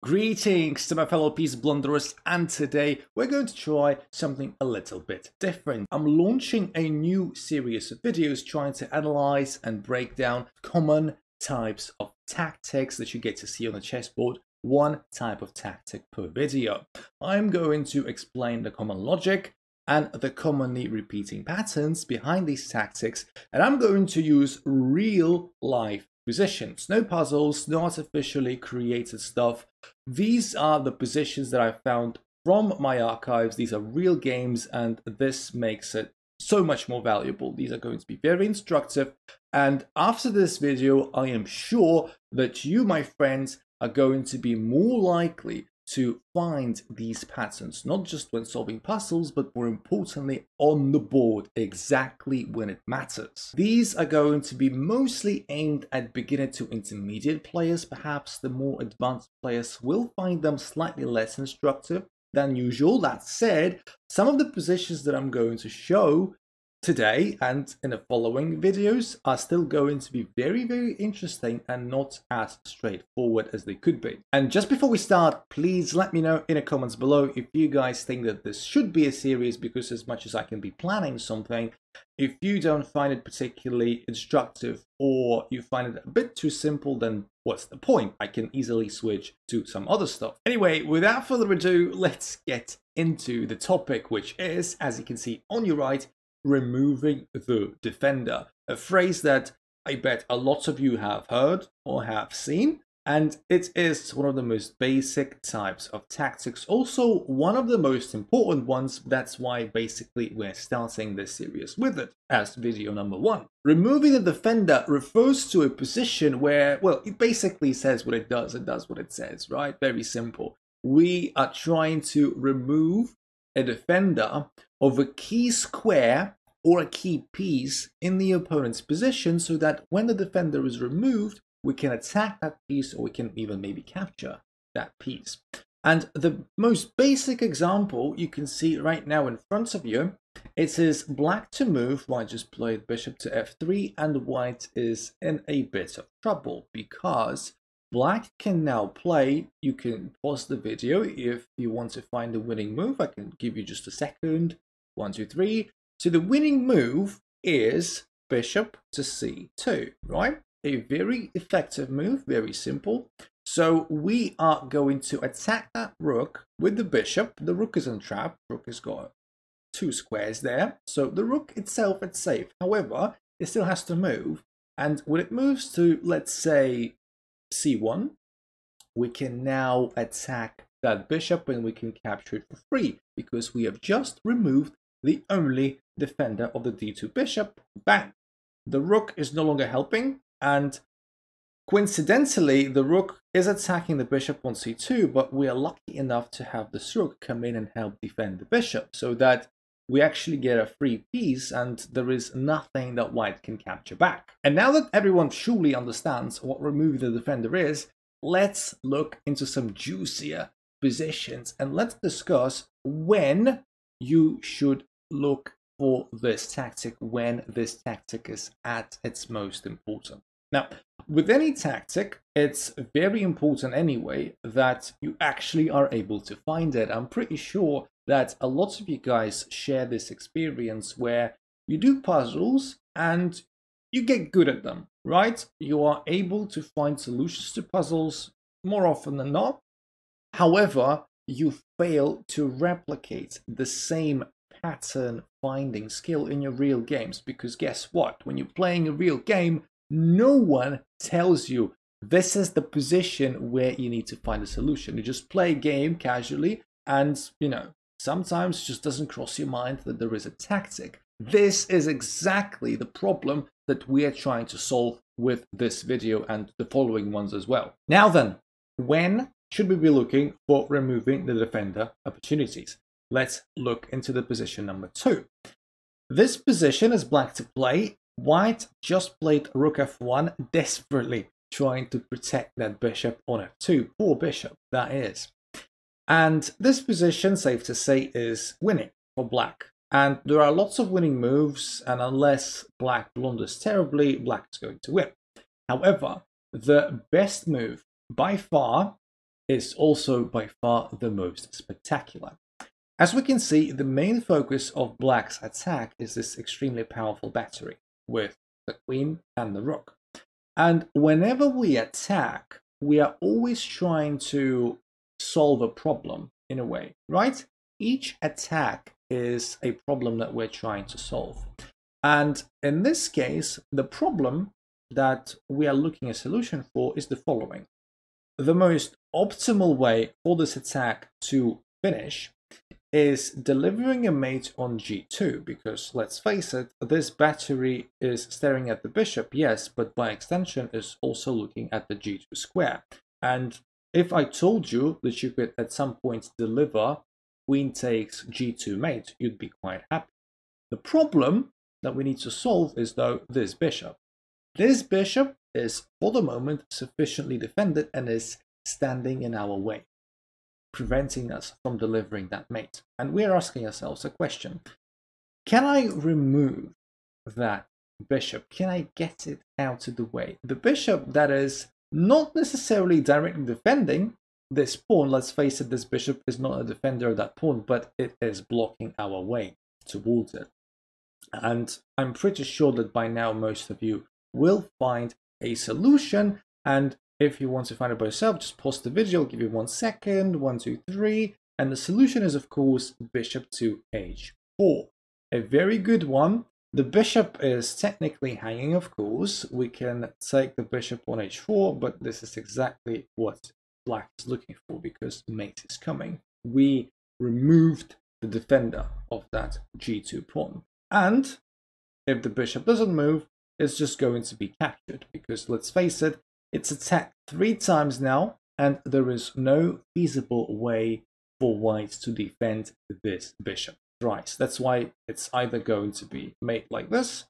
Greetings to my fellow peace blunderers, and today we're going to try something a little bit different. I'm launching a new series of videos trying to analyze and break down common types of tactics that you get to see on the chessboard, one type of tactic per video. I'm going to explain the common logic and the commonly repeating patterns behind these tactics, and I'm going to use real life positions, no puzzles, no artificially created stuff. These are the positions that I found from my archives. These are real games, and this makes it so much more valuable. These are going to be very instructive, and after this video I am sure that you, my friends, are going to be more likely to find these patterns, not just when solving puzzles, but more importantly on the board, exactly when it matters. These are going to be mostly aimed at beginner to intermediate players. Perhaps the more advanced players will find them slightly less instructive than usual. That said, some of the positions that I'm going to show today and in the following videos are still going to be very, very interesting and not as straightforward as they could be. And just before we start, please let me know in the comments below if you guys think that this should be a series, because as much as I can be planning something, if you don't find it particularly instructive or you find it a bit too simple, then what's the point? I can easily switch to some other stuff. Anyway, without further ado, let's get into the topic, which is, as you can see on your right, removing the defender, a phrase that I bet a lot of you have heard or have seen, and it is one of the most basic types of tactics, also one of the most important ones. That's why basically we're starting this series with it as video number one. Removing the defender refers to a position where, well, it basically says what it does what it says, right? Very simple. We are trying to remove a defender of a key square or a key piece in the opponent's position, so that when the defender is removed, we can attack that piece, or we can even maybe capture that piece. And the most basic example you can see right now in front of you, it is black to move. White just played bishop to f3, and white is in a bit of trouble because black can now play. You can pause the video if you want to find the winning move. I can give you just a second. 1, 2, 3. So the winning move is bishop to c2, right? A very effective move, very simple. So we are going to attack that rook with the bishop. The rook is entrapped. Rook has got 2 squares there. So the rook itself, it's safe. However, it still has to move. And when it moves to, let's say, c1, we can now attack that bishop and we can capture it for free, because we have just removed the only defender of the d2 bishop. Bang! The rook is no longer helping, and coincidentally the rook is attacking the bishop on c2, but we are lucky enough to have this rook come in and help defend the bishop, so that we actually get a free piece and there is nothing that white can capture back. And now that everyone surely understands what removing the defender is, let's look into some juicier positions and let's discuss when you should look for this tactic, when this tactic is at its most important. Now, with any tactic, it's very important anyway that you actually are able to find it. I'm pretty sure that a lot of you guys share this experience where you do puzzles and you get good at them, right? You are able to find solutions to puzzles more often than not. However, you fail to replicate the same pattern finding skill in your real games, because guess what? When you're playing a real game, no one tells you this is the position where you need to find a solution. You just play a game casually, and sometimes it just doesn't cross your mind that there is a tactic. This is exactly the problem that we are trying to solve with this video and the following ones as well. Now then, when should we be looking for removing the defender opportunities? Let's look into the position number 2. This position is black to play. White just played rook f1, desperately trying to protect that bishop on f2. Poor bishop, that is. And this position, safe to say, is winning for black. And there are lots of winning moves, and unless black blunders terribly, black is going to win. However, the best move by far is also by far the most spectacular. As we can see, the main focus of black's attack is this extremely powerful battery with the queen and the rook. And whenever we attack, we are always trying to solve a problem in a way, right? Each attack is a problem that we're trying to solve. And in this case, the problem that we are looking a solution for is the following. The most optimal way for this attack to finish is delivering a mate on g2, because let's face it, this battery is staring at the bishop, yes, but by extension is also looking at the g2 square. And if I told you that you could at some point deliver queen takes g2 mate, you'd be quite happy. The problem that we need to solve is, though, this bishop. This bishop is, for the moment, sufficiently defended and is standing in our way, preventing us from delivering that mate. And we're asking ourselves a question. Can I remove that bishop? Can I get it out of the way? The bishop that is not necessarily directly defending this pawn. Let's face it, this bishop is not a defender of that pawn, but it is blocking our way towards it. And I'm pretty sure that by now most of you will find a solution. And if you want to find it by yourself, just pause the video, I'll give you 1 second, 1, 2, 3. And the solution is, of course, bishop to h4. A very good one. The bishop is technically hanging, of course. We can take the bishop on h4, but this is exactly what black is looking for because mate is coming. We removed the defender of that g2 pawn. And if the bishop doesn't move, it's just going to be captured because, let's face it, it's attacked 3 times now, and there is no feasible way for white to defend this bishop thrice. That's why it's either going to be made like this,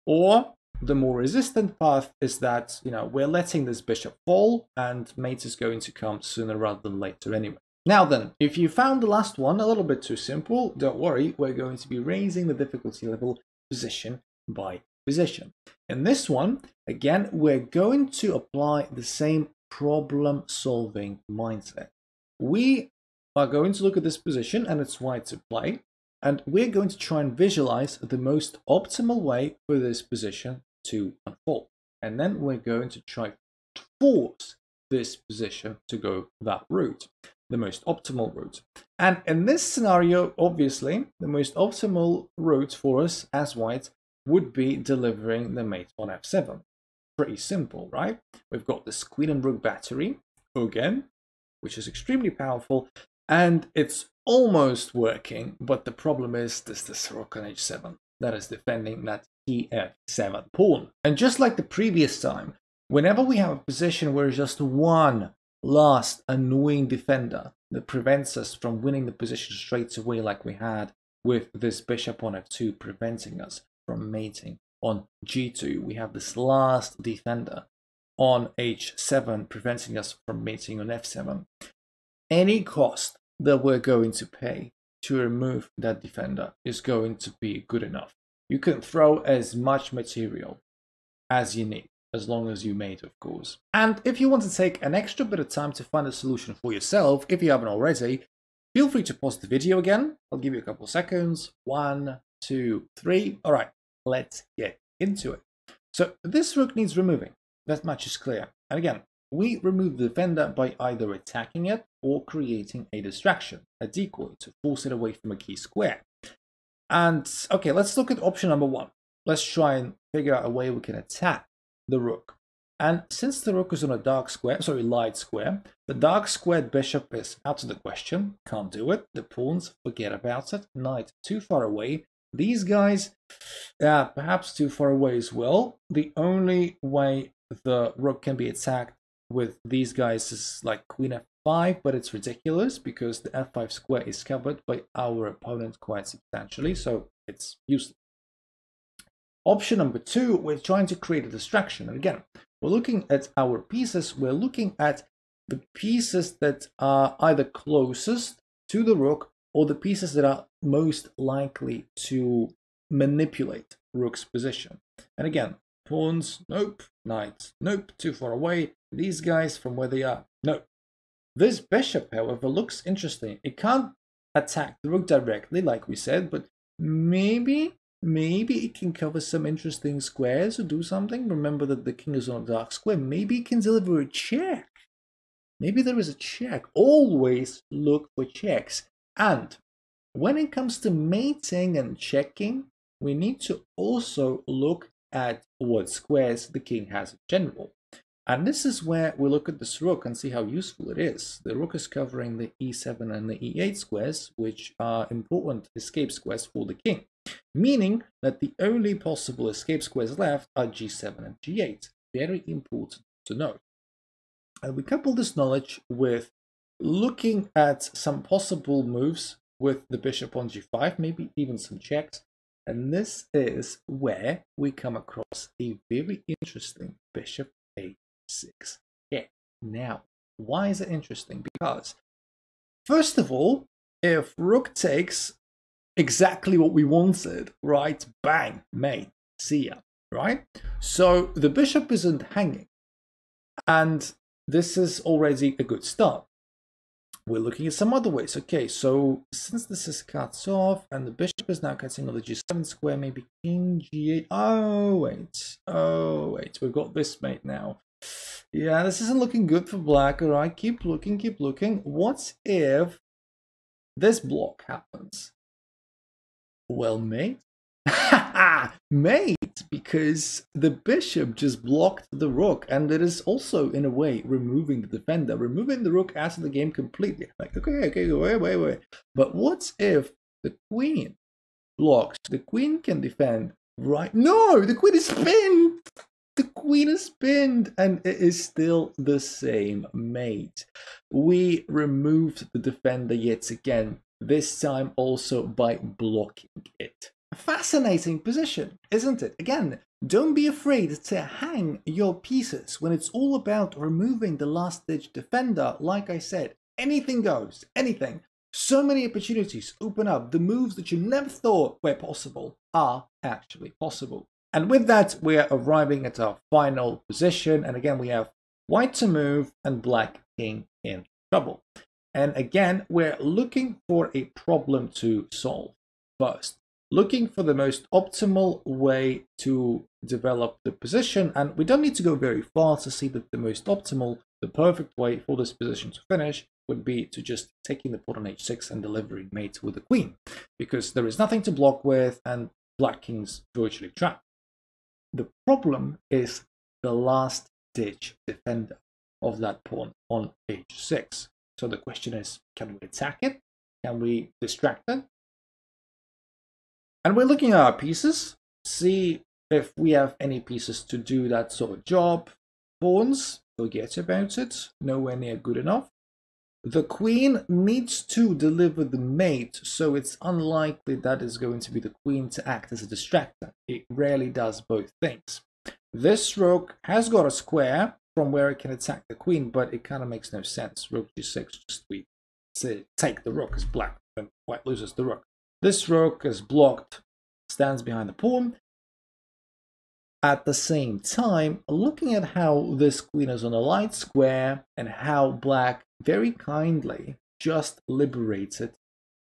or the more resistant path is that, we're letting this bishop fall, and mate is going to come sooner rather than later anyway. Now then, if you found the last one a little bit too simple, don't worry, we're going to be raising the difficulty level position by position. In this one, again, we're going to apply the same problem-solving mindset. We are going to look at this position and it's white to play, and we're going to try and visualize the most optimal way for this position to unfold. And then we're going to try to force this position to go that route, the most optimal route. And in this scenario, obviously, the most optimal route for us as white would be delivering the mate on f7. Pretty simple, right? We've got this queen and rook battery, again, which is extremely powerful, and it's almost working, but the problem is this rook on h7 that is defending that ef7 pawn. And just like the previous time, whenever we have a position where there's just one last annoying defender that prevents us from winning the position straight away, like we had with this bishop on f2 preventing us from mating on g2, we have this last defender on h7 preventing us from mating on f7. Any cost that we're going to pay to remove that defender is going to be good enough. You can throw as much material as you need, as long as you mate, of course. And if you want to take an extra bit of time to find a solution for yourself, if you haven't already, feel free to pause the video again. I'll give you a couple seconds. 1, 2, 3. All right, let's get into it. So this rook needs removing. That much is clear. And again, we remove the defender by either attacking it or creating a distraction, a decoy, to force it away from a key square. And okay, let's look at option number 1. Let's try and figure out a way we can attack the rook. And since the rook is on a light square, the dark squared bishop is out of the question. Can't do it. The pawns, forget about it. Knight too far away. These guys, perhaps too far away as well. The only way the rook can be attacked with these guys is like queen f5, but it's ridiculous because the f5 square is covered by our opponent quite substantially, so it's useless. Option number 2, we're trying to create a distraction. And again, we're looking at our pieces. We're looking at the pieces that are either closest to the rook or the pieces that are most likely to manipulate rook's position. And again, pawns, nope. Knights, nope. Too far away. These guys from where they are, nope. This bishop, however, looks interesting. It can't attack the rook directly, like we said, but maybe it can cover some interesting squares or do something. Remember that the king is on a dark square. Maybe it can deliver a check. Maybe there is a check. Always look for checks. And when it comes to mating and checking, we need to also look at what squares the king has in general. And this is where we look at this rook and see how useful it is. The rook is covering the e7 and the e8 squares, which are important escape squares for the king. Meaning that the only possible escape squares left are g7 and g8. Very important to note. And we couple this knowledge with looking at some possible moves with the bishop on g5, maybe even some checks. And this is where we come across a very interesting bishop a6 check. Now, why is it interesting? Because, first of all, if rook takes, exactly what we wanted, right? Bang, mate, see ya, right? So the bishop isn't hanging. And this is already a good start. We're looking at some other ways. Okay, so since this is cut off and the bishop is now cutting on the g7 square, maybe king g8. Oh wait, we've got this mate now. Yeah, this isn't looking good for black. All right, keep looking, keep looking. What if this block happens? Well, mate, mate, because the bishop just blocked the rook, and it is also in a way removing the defender, removing the rook out of the game completely. Like, okay, wait. But what if the queen blocks? The queen can defend, right? No, the queen is pinned. The queen is pinned, and it is still the same, mate. We removed the defender yet again. This time also by blocking it. A fascinating position, isn't it? Again, don't be afraid to hang your pieces when it's all about removing the last-ditch defender. Like I said, anything goes, anything. So many opportunities open up. The moves that you never thought were possible are actually possible. And with that, we are arriving at our final position. And again, we have white to move and black king in trouble. And again, we're looking for a problem to solve first. Looking for the most optimal way to develop the position. And we don't need to go very far to see that the most optimal, the perfect way for this position to finish would be to just taking the pawn on h6 and delivering mate with the queen. Because there is nothing to block with and black king's virtually trapped. The problem is the last ditch defender of that pawn on h6. So the question is, can we attack it? Can we distract it? And we're looking at our pieces, see if we have any pieces to do that sort of job. Pawns, forget about it, nowhere near good enough. The queen needs to deliver the mate, so it's unlikely that is going to be the queen to act as a distractor. It rarely does both things. This rook has got a square from where it can attack the queen, but it kind of makes no sense. Rook g6, just we take the rook as black, and white loses the rook. This rook is blocked, stands behind the pawn. At the same time, looking at how this queen is on a light square and how black very kindly just liberated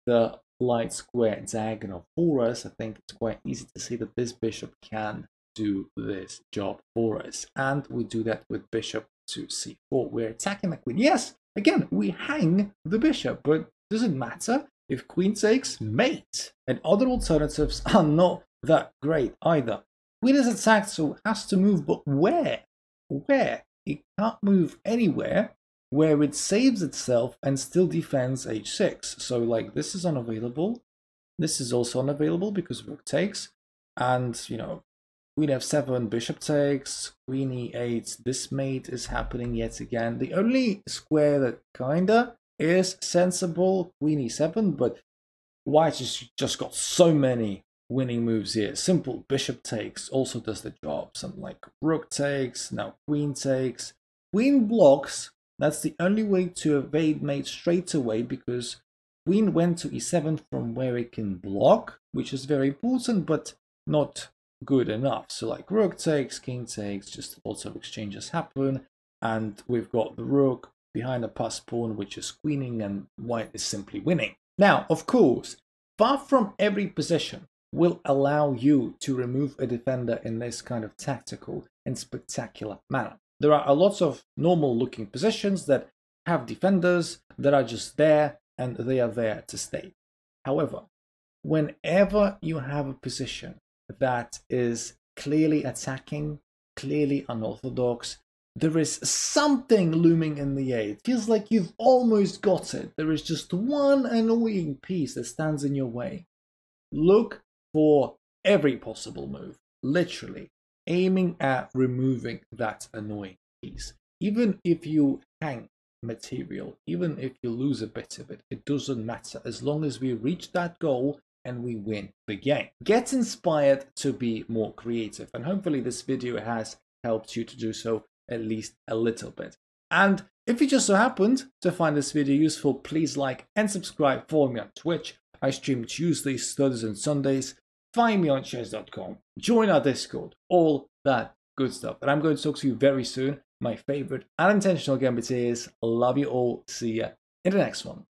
the light square diagonal for us, I think it's quite easy to see that this bishop can do this job for us. And we do that with bishop to c4. We're attacking the queen. Yes, again, we hang the bishop, but does it matter if queen takes mate? And other alternatives are not that great either. Queen is attacked, so it has to move, but where? Where? It can't move anywhere where it saves itself and still defends h6. So like this is unavailable. This is also unavailable because rook takes. And, you know, queen f7, bishop takes, queen e8. This mate is happening yet again. The only square that kinda is sensible, queen e7, but white has just got so many winning moves here. Simple bishop takes also does the job. Something like rook takes, now queen takes. Queen blocks, that's the only way to evade mate straight away because queen went to e7 from where it can block, which is very important, but not good enough. So like rook takes, king takes, just lots of exchanges happen. And we've got the rook behind a pass pawn, which is queening, and white is simply winning. Now, of course, far from every position will allow you to remove a defender in this kind of tactical and spectacular manner. There are a lot of normal looking positions that have defenders that are just there and they are there to stay. However, whenever you have a position that is clearly attacking, clearly unorthodox, there is something looming in the air. It feels like you've almost got it. There is just one annoying piece that stands in your way. Look for every possible move, literally aiming at removing that annoying piece. Even if you hang material, even if you lose a bit of it, it doesn't matter as long as we reach that goal and we win the game. Get inspired to be more creative, and hopefully this video has helped you to do so at least a little bit. And if you just so happened to find this video useful, please like and subscribe. Follow me on Twitch. I stream Tuesdays, Thursdays and Sundays. Find me on chess.com. Join our Discord. All that good stuff. And I'm going to talk to you very soon. My favorite unintentional gambit is love you all. See ya in the next one.